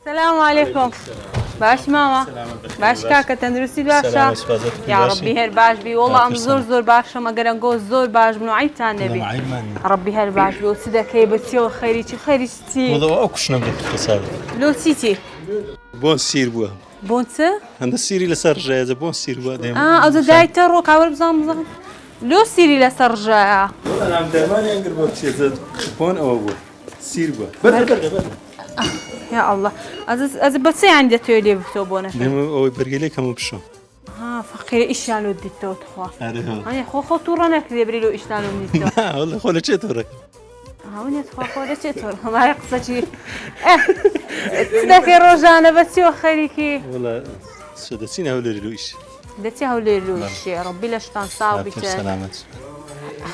السلام عليكم. باش ماما. باش كاكا تندرسي باشا. يا ربي هر باش بي والله ام زور باشا ما قرن زور باش بنو عيب تاع النبي. ربي هر باش بي وسيدا كيبتي وخيري تي. موضوع اكش نبدك خساره. لو سيتي. بون سير بوا. بونت؟ عند السيري لسر جاي بون سير بوا دائما. أزو دايتر وكاور بزام. لو سيري لسر جاي. والله انا دائما ينقرب وقت زاد بون او بوا. سير بوا. برا. يا الله از بس عندي تولي بتوبونه دائما او برجلي كم بشو. فقير ايش يعني وديتو تخوا. انا انا خو طورنا كذبري له ايش يعني وديتو. لا والله خو ليش تورك. هوني تخوا ليش تور ما يقصد شيء. تذكر رجعنا بس يو خليكي. والله سدسينا ولا لويش. دتي هولي لويش ربي لاش تنصاب بيت. سلامت.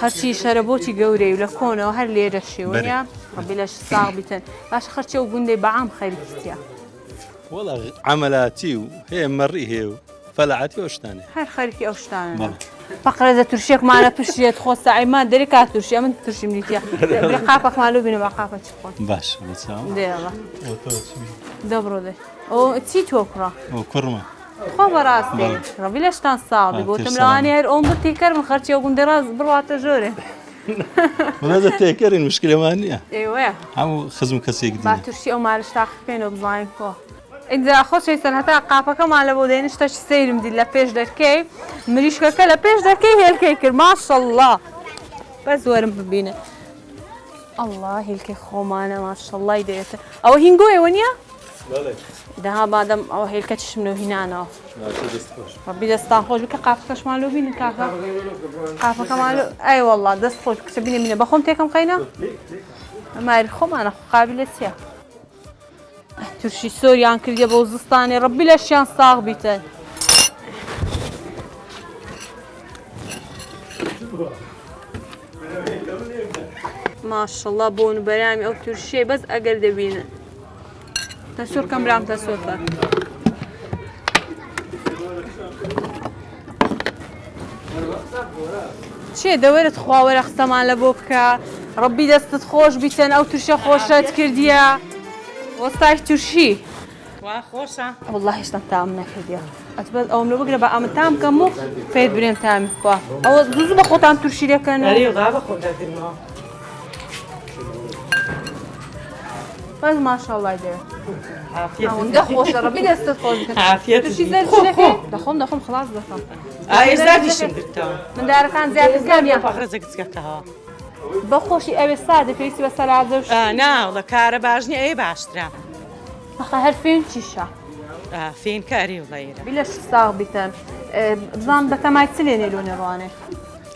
هرشي شربوتي قوري ولا كونه وهر لي رشي ويا ربي لاش صاغ بيتن باش خرتي وقندي بعام خير كتيا. والله عملاتي وهي مري هي فلعتي وش ثاني. هر خيرك اوش ثاني. فقرة إذا ترشيك معنا ترشي تخص ساعي ما دري كات ترشي أمن ترشي منيتيا. برقابك مالو بينو برقابك تكون. باش بتساوي. دي الله. دبرو ده. أو تيت وكرا. أو كرمة. خبر أصلي. ربي ليش تنصاب يقول تملاني هر أم بتيكر من خرتي وقوم دراز بروات جوري. وهذا تيكر المشكلة مانية. أيوة. عمو خزم كسيك دي. ما ترشي أو مالش تاخفين وبزاين كو. إذا أخذ شيء سنة قابك ما على بودين اشتش سير مدي لبيش دركي مريش كلا لبيش دركي هي الكيكر ما شاء الله بس ورم ببينه الله الكي خومانه ما شاء الله يديته أو هنجوي ونيا لا ده بعدم أو هي الكتش منه هنا أنا ربي دستان خوش بك قابكش مالو بين كاكا قابك مالو أي والله دست خوش كسبيني منه بخون تيكم قينا ما يرخم أنا قابل سيا ترشي سوريان كرديا بوزستاني ربي لاشيان صاغ بيتن ما شاء الله بون برامي او ترشي بس اقل دبينا تسور كم برام تسور شي دورت خواور اختم على بوبكا ربي دست خوش بيتن او ترشي خوشات كرديا وصاي ترشي خوشة والله ايش تام كرديا اتبد او لو بقرا بقى تام كمو فيد برين تام با او زوز بخوت عن ترشي لك انا ايوه غابة خدها في الماء بس ما شاء الله يدير عافية ده خوش ربي دست خوش عافية ترشي زي لك دخم خلاص دخم زادي شمدرتها من دار كان زيادة كام يا فخر زكتها بخوشي ابي ساده فيسي بس العزوش نا والله كارا باجني اي باشترا اخا هر فين تشيشا فين كاري والله يرى بلاش صاغ بيتم بزام بتماي سليني لوني رواني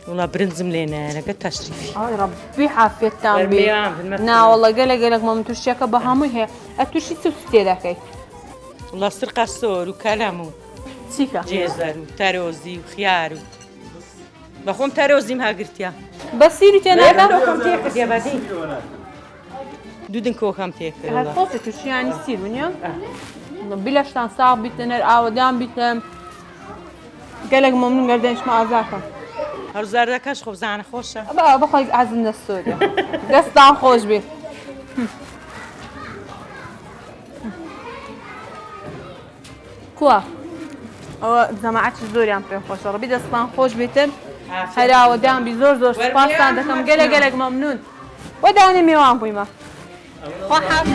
والله برنزم لينا لقيت تشريفي اي ربي حافيت تامبي نا والله قالك ما مترشيك بهامو هي اترشي تستي لكي والله سرقة الصور وكلامه تيكا جزر وتاروزي وخيار بخوم تاروزي ما قلتيا بصيري تناكا كم تاكل يا بدي دودن كوكم تاكل والله هالخوفة ترشي يعني سير ونيا بلاش تان صاغ بيتن العودان بيتم قالك ممنون قردنش ما ازاكم هرزار دكاش خوب زعنا خوشة بقى بخوي عزمنا السوريا دستان خوش بي كوا او جماعت زوري ام بين خوش ربي دستان خوش بيتم هلا ودان بزور سپاس دكم قلق ممنون وداني ميوان بيما خو حافظ